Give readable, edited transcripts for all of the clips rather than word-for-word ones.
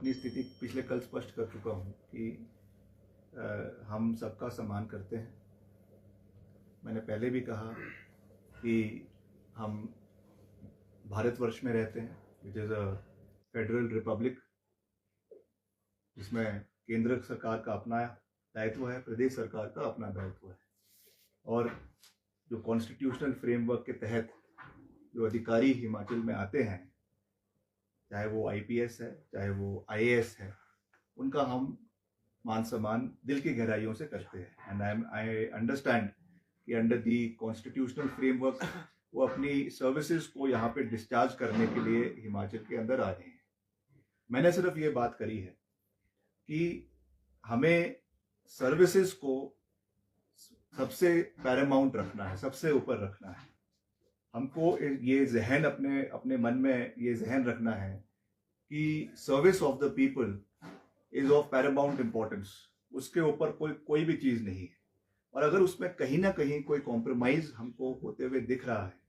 अपनी स्थिति पिछले कल स्पष्ट कर चुका हूँ कि हम सबका सम्मान करते हैं। मैंने पहले भी कहा कि हम भारतवर्ष में रहते हैं, which is a federal Republic, जिसमें केंद्र सरकार का अपना दायित्व है, प्रदेश सरकार का अपना दायित्व है, और जो कॉन्स्टिट्यूशनल फ्रेमवर्क के तहत जो अधिकारी हिमाचल में आते हैं, चाहे वो आईपीएस है चाहे वो आईएएस है, उनका हम मान सम्मान दिल की गहराइयों से करते हैं। एंड आई अंडरस्टैंड कि अंडर दी कॉन्स्टिट्यूशनल फ्रेमवर्क वो अपनी सर्विसेज को यहाँ पे डिस्चार्ज करने के लिए हिमाचल के अंदर आ रहे हैं। मैंने सिर्फ ये बात करी है कि हमें सर्विसेज को सबसे पैरामाउंट रखना है, सबसे ऊपर रखना है। हमको ये जहन अपने मन में ये जहन रखना है कि service of the people is of Paramount importance. उसके ऊपर कोई भी चीज़ नहीं है, और अगर उसमें कहीं ना कहीं कोई कॉम्प्रोमाइज हमको होते हुए दिख रहा है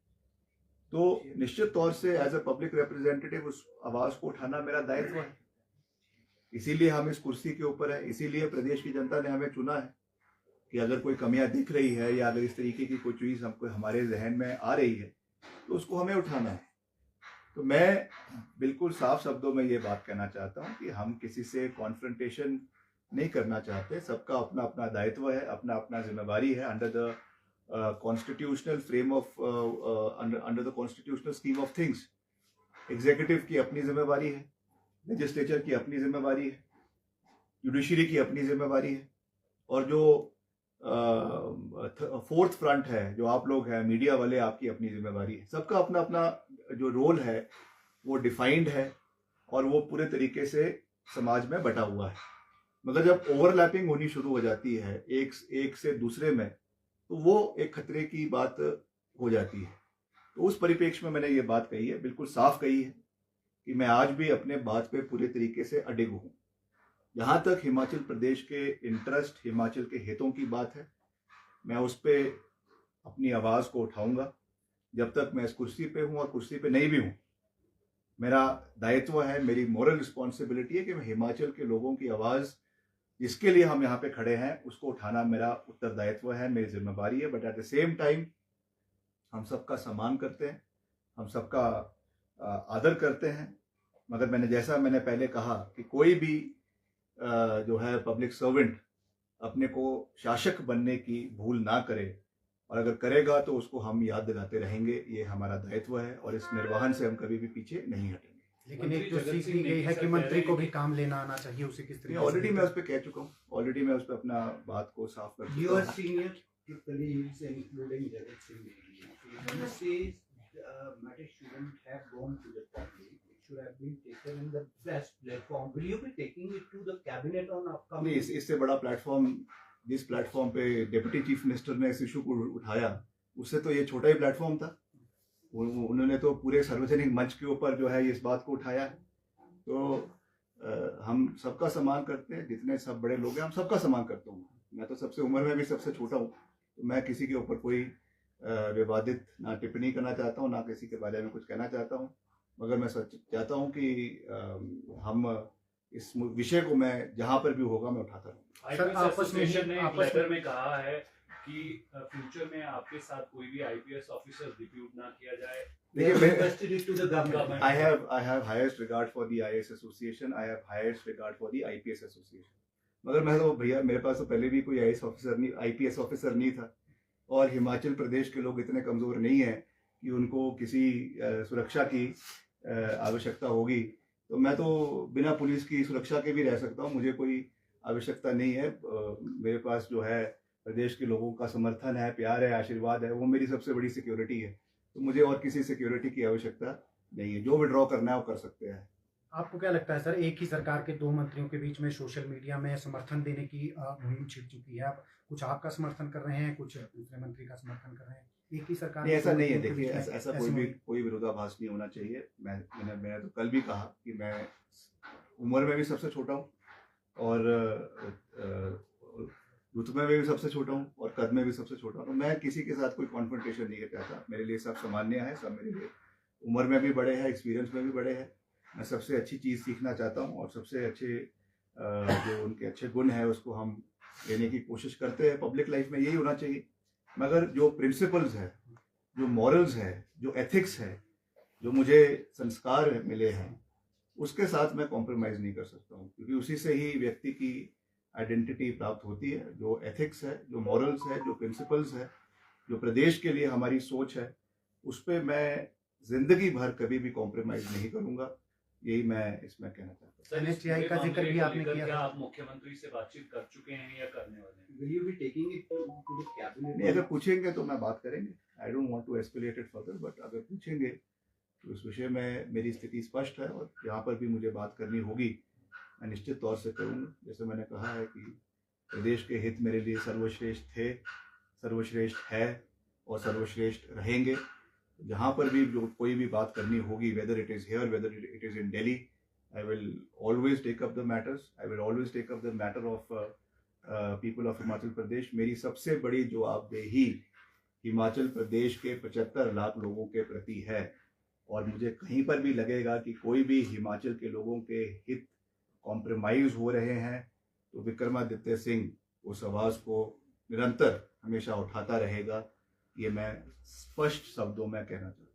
तो निश्चित तौर से एज अ पब्लिक रिप्रेजेंटेटिव उस आवाज़ को उठाना मेरा दायित्व है। इसीलिए हम इस कुर्सी के ऊपर है, इसीलिए प्रदेश की जनता ने हमें चुना है कि अगर कोई कमियां दिख रही है या अगर इस तरीके की कोई चीज़ हमको हमारे जहन में आ रही है तो उसको हमें उठाना है। तो मैं बिल्कुल साफ शब्दों में ये बात कहना चाहता हूँ कि हम किसी से कॉन्फ्रंटेशन नहीं करना चाहते। सबका अपना अपना दायित्व है, अपना अपना जिम्मेवारी है। Under the constitutional frame of under the constitutional scheme of things, executive की अपनी जिम्मेवारी है, लेजिस्लेचर की अपनी जिम्मेवारी है, जुडिशरी की अपनी जिम्मेवारी है, और जो फोर्थ फ्रंट है, जो आप लोग हैं मीडिया वाले, आपकी अपनी जिम्मेवारी है। सबका अपना अपना जो रोल है वो डिफाइंड है और वो पूरे तरीके से समाज में बटा हुआ है। मगर जब ओवरलैपिंग होनी शुरू हो जाती है एक से दूसरे में, तो वो एक खतरे की बात हो जाती है। तो उस परिप्रेक्ष्य में मैंने ये बात कही है, बिल्कुल साफ कही है कि मैं आज भी अपने बात पे पूरे तरीके से अडिग हूँ। जहाँ तक हिमाचल प्रदेश के इंटरेस्ट, हिमाचल के हितों की बात है, मैं उस पर अपनी आवाज़ को उठाऊंगा। जब तक मैं इस कुर्सी पे हूँ और कुर्सी पे नहीं भी हूँ, मेरा दायित्व है, मेरी मॉरल रिस्पॉन्सिबिलिटी है कि मैं हिमाचल के लोगों की आवाज़, जिसके लिए हम यहाँ पे खड़े हैं, उसको उठाना मेरा उत्तरदायित्व है, मेरी जिम्मेवारी है। But at the same time हम सबका सम्मान करते हैं, हम सबका आदर करते हैं। मगर जैसा मैंने पहले कहा कि कोई भी जो है पब्लिक सर्वेंट अपने को शासक बनने की भूल ना करे, और अगर करेगा तो उसको हम याद दिलाते रहेंगे। ये हमारा दायित्व है और इस निर्वहन से हम कभी भी पीछे नहीं हटेंगे। लेकिन एक जो सीख दी गई है कि मंत्री को भी काम लेना आना चाहिए, उसे किस तरीके से? ऑलरेडी मैं उस पर कह चुका हूँ, ऑलरेडी मैं उस पर अपना बात को साफ कर चुका हूँ। Senior colleagues including Jagat Singh, he says matter shouldn't have gone to the public. It should have been taken in the best platform. Will you be taking it to the cabinet on upcoming? नहीं, इससे बड़ा platform, जिस platform पे deputy chief minister ने इस issue को उठाया, उससे तो ये छोटा ही प्लेटफॉर्म था। उन्होंने तो पूरे सार्वजनिक मंच के ऊपर जो है इस बात को उठाया है। तो हम सबका सम्मान करते हैं, जितने सब बड़े लोग हैं हम सबका सम्मान करता हूँ। मैं तो सबसे उम्र में भी सबसे छोटा हूँ, तो मैं किसी के ऊपर कोई विवादित ना टिप्पणी करना चाहता हूँ, ना किसी के बारे में कुछ कहना चाहता हूँ। मगर मैं सच चाहता हूँ कि हम इस विषय को मैं जहाँ पर भी होगा मैं उठाता रहूँ। आईपीएस एसोसिएशन ने एक लेटर में कहा है कि फ्यूचर में आपके साथ कोई भी आईपीएस ऑफिसर डिप्यूट ना किया जाए। देखिए, I have highest regard for the IAS association, I have highest regard for the IPS association। मगर मैं तो भैया, मेरे पास तो पहले भी कोई आईपीएस ऑफिसर नहीं था, और हिमाचल प्रदेश के लोग इतने कमज़ोर नहीं हैं कि उनको किसी सुरक्षा की आवश्यकता होगी। तो मैं तो बिना पुलिस की सुरक्षा के भी रह सकता हूँ, मुझे कोई आवश्यकता नहीं है। मेरे पास जो है प्रदेश के लोगों का समर्थन है, प्यार है, आशीर्वाद है, वो मेरी सबसे बड़ी सिक्योरिटी है। तो मुझे और किसी सिक्योरिटी की आवश्यकता नहीं है। जो विड्रॉ करना है वो कर सकते हैं। आपको क्या लगता है सर, एक ही सरकार के दो मंत्रियों के बीच में सोशल मीडिया में समर्थन देने की मुहिम छिड़ चुकी है? आप कुछ आपका समर्थन कर रहे हैं, कुछ दूसरे मंत्री का समर्थन कर रहे हैं, एक ही सरकार? नहीं, ऐसा नहीं है। देखिए, ऐसा कोई विरोधाभास नहीं होना चाहिए। मैंने तो कल भी कहा कि मैं उम्र में भी सबसे छोटा हूँ, और रुतबे में भी सबसे छोटा हूँ, और कद में भी सबसे छोटा हूँ। तो मैं किसी के साथ कोई कॉन्फ्रंटेशन नहीं चाहता। मेरे लिए सब सामान्य है, सब मेरे लिए उम्र में भी बड़े हैं, एक्सपीरियंस में भी बड़े हैं। मैं सबसे अच्छी चीज़ सीखना चाहता हूँ और सबसे अच्छे जो उनके अच्छे गुण हैं उसको हम लेने की कोशिश करते हैं। पब्लिक लाइफ में यही होना चाहिए, मगर जो प्रिंसिपल्स है, जो मॉरल्स है, जो एथिक्स है, जो मुझे संस्कार मिले हैं, उसके साथ मैं कॉम्प्रोमाइज़ नहीं कर सकता हूँ, क्योंकि उसी से ही व्यक्ति की आइडेंटिटी प्राप्त होती है। जो एथिक्स है, जो मॉरल्स है, जो प्रिंसिपल्स है, जो प्रदेश के लिए हमारी सोच है, उस पर मैं जिंदगी भर कभी भी कॉम्प्रोमाइज़ नहीं करूँगा। यही मैं इसमें कहना चाहता हूँ। सर, इस NHAI का पूरे जिक्र भी मामले को आपने लेकर किया क्या था। आप मुख्यमंत्री से बातचीत कर चुके हैं या करने वाले हैं? Will you be taking it to the cabinet? नहीं, अगर पूछेंगे तो मैं बात करेंगे। I don't want to escalate it further, but अगर पूछेंगे तो इस विषय में मेरी स्थिति स्पष्ट है और यहाँ पर भी मुझे बात करनी होगी, मैं निश्चित तौर से करूँगा। जैसे मैंने कहा है कि प्रदेश के हित मेरे लिए सर्वश्रेष्ठ थे, सर्वश्रेष्ठ है और सर्वश्रेष्ठ रहेंगे। जहाँ पर भी जो कोई भी बात करनी होगी, whether it is here, whether it is in Delhi, I will always take up the matters. I will always take up the matter of people of Himachal Pradesh. मेरी सबसे बड़ी जवाबदेही हिमाचल प्रदेश के 75 लाख लोगों के प्रति है और मुझे कहीं पर भी लगेगा कि कोई भी हिमाचल के लोगों के हित कॉम्प्रोमाइज़ हो रहे हैं तो विक्रमादित्य सिंह उस आवाज़ को निरंतर हमेशा उठाता रहेगा। ये मैं स्पष्ट शब्दों में कहना चाहता हूँ।